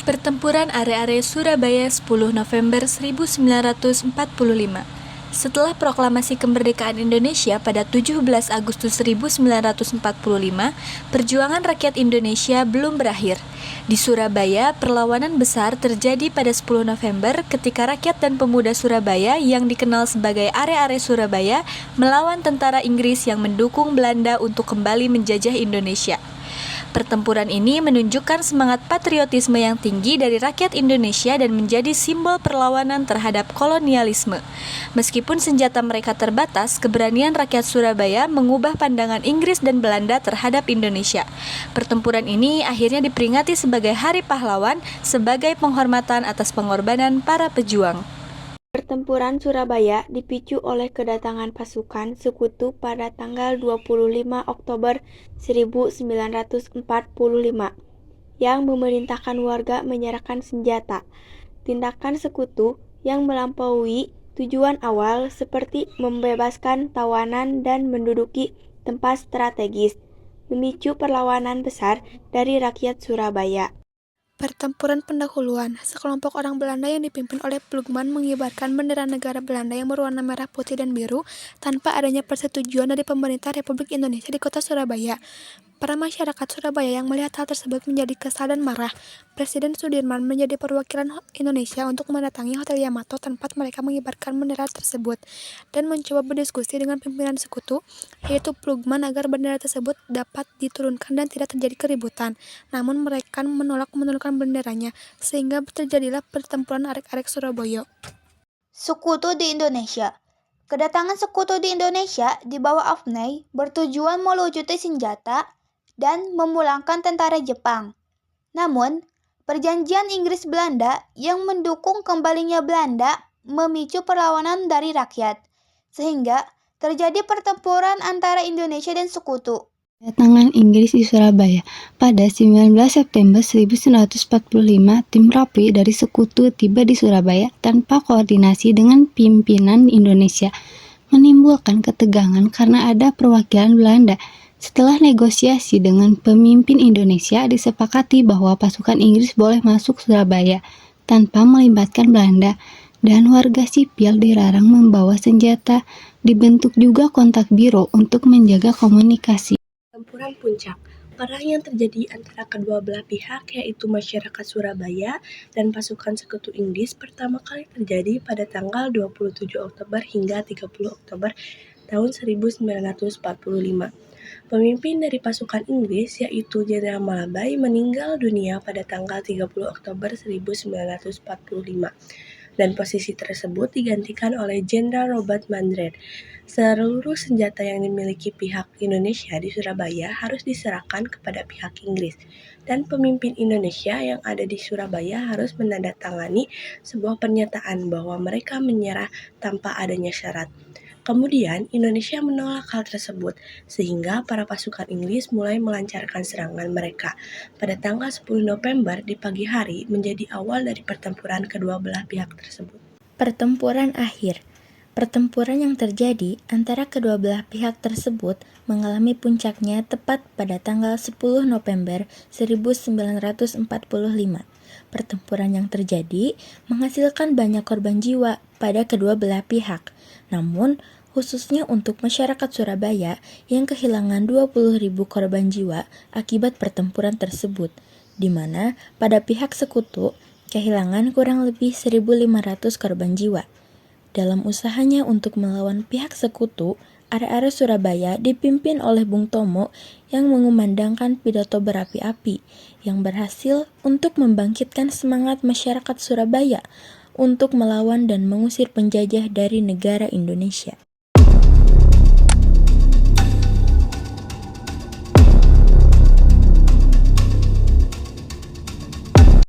Pertempuran Are-Are Surabaya 10 November 1945. Setelah proklamasi kemerdekaan Indonesia pada 17 Agustus 1945, perjuangan rakyat Indonesia belum berakhir. Di Surabaya, perlawanan besar terjadi pada 10 November ketika rakyat dan pemuda Surabaya yang dikenal sebagai Are-Are Surabaya melawan tentara Inggris yang mendukung Belanda untuk kembali menjajah Indonesia. Pertempuran ini menunjukkan semangat patriotisme yang tinggi dari rakyat Indonesia dan menjadi simbol perlawanan terhadap kolonialisme. Meskipun senjata mereka terbatas, keberanian rakyat Surabaya mengubah pandangan Inggris dan Belanda terhadap Indonesia. Pertempuran ini akhirnya diperingati sebagai Hari Pahlawan sebagai penghormatan atas pengorbanan para pejuang. Pertempuran Surabaya dipicu oleh kedatangan pasukan sekutu pada tanggal 25 Oktober 1945 yang memerintahkan warga menyerahkan senjata. Tindakan sekutu yang melampaui tujuan awal seperti membebaskan tawanan dan menduduki tempat strategis memicu perlawanan besar dari rakyat Surabaya. Pertempuran pendahuluan, sekelompok orang Belanda yang dipimpin oleh Plugman mengibarkan bendera negara Belanda yang berwarna merah, putih, dan biru tanpa adanya persetujuan dari pemerintah Republik Indonesia di kota Surabaya. Para masyarakat Surabaya yang melihat hal tersebut menjadi kesal dan marah. Presiden Sudirman menjadi perwakilan Indonesia untuk mendatangi Hotel Yamato tempat mereka mengibarkan bendera tersebut dan mencoba berdiskusi dengan pimpinan sekutu, yaitu Plugman, agar bendera tersebut dapat diturunkan dan tidak terjadi keributan. Namun mereka menolak menurunkan benderanya, sehingga terjadilah pertempuran Arek-Arek Surabaya. Sekutu di Indonesia. Kedatangan sekutu di Indonesia di bawah Afney bertujuan melucuti senjata dan memulangkan tentara Jepang. Namun, perjanjian Inggris-Belanda yang mendukung kembalinya Belanda memicu perlawanan dari rakyat, sehingga terjadi pertempuran antara Indonesia dan sekutu. Kedatangan Inggris di Surabaya. Pada 19 September 1945, tim rapi dari sekutu tiba di Surabaya tanpa koordinasi dengan pimpinan Indonesia, menimbulkan ketegangan karena ada perwakilan Belanda. Setelah negosiasi dengan pemimpin Indonesia, disepakati bahwa pasukan Inggris boleh masuk Surabaya tanpa melibatkan Belanda, dan warga sipil dilarang membawa senjata. Dibentuk juga kontak biro untuk menjaga komunikasi. Pertempuran Puncak. Perang yang terjadi antara kedua belah pihak, yaitu masyarakat Surabaya dan pasukan sekutu Inggris, pertama kali terjadi pada tanggal 27 Oktober hingga 30 Oktober tahun 1945. Pemimpin dari pasukan Inggris, yaitu Jenderal Malabai, meninggal dunia pada tanggal 30 Oktober 1945. Dan posisi tersebut digantikan oleh Jenderal Robert Mandred. Seluruh senjata yang dimiliki pihak Indonesia di Surabaya harus diserahkan kepada pihak Inggris, dan pemimpin Indonesia yang ada di Surabaya harus menandatangani sebuah pernyataan bahwa mereka menyerah tanpa adanya syarat. Kemudian Indonesia menolak hal tersebut, sehingga para pasukan Inggris mulai melancarkan serangan mereka. Pada tanggal 10 November di pagi hari menjadi awal dari pertempuran kedua belah pihak tersebut. Pertempuran akhir. Pertempuran yang terjadi antara kedua belah pihak tersebut mengalami puncaknya tepat pada tanggal 10 November 1945. Pertempuran yang terjadi menghasilkan banyak korban jiwa pada kedua belah pihak. Namun, khususnya untuk masyarakat Surabaya yang kehilangan 20.000 korban jiwa akibat pertempuran tersebut, di mana pada pihak sekutu kehilangan kurang lebih 1.500 korban jiwa. Dalam usahanya untuk melawan pihak sekutu, Are-Are Surabaya dipimpin oleh Bung Tomo yang mengumandangkan pidato berapi-api yang berhasil untuk membangkitkan semangat masyarakat Surabaya untuk melawan dan mengusir penjajah dari negara Indonesia.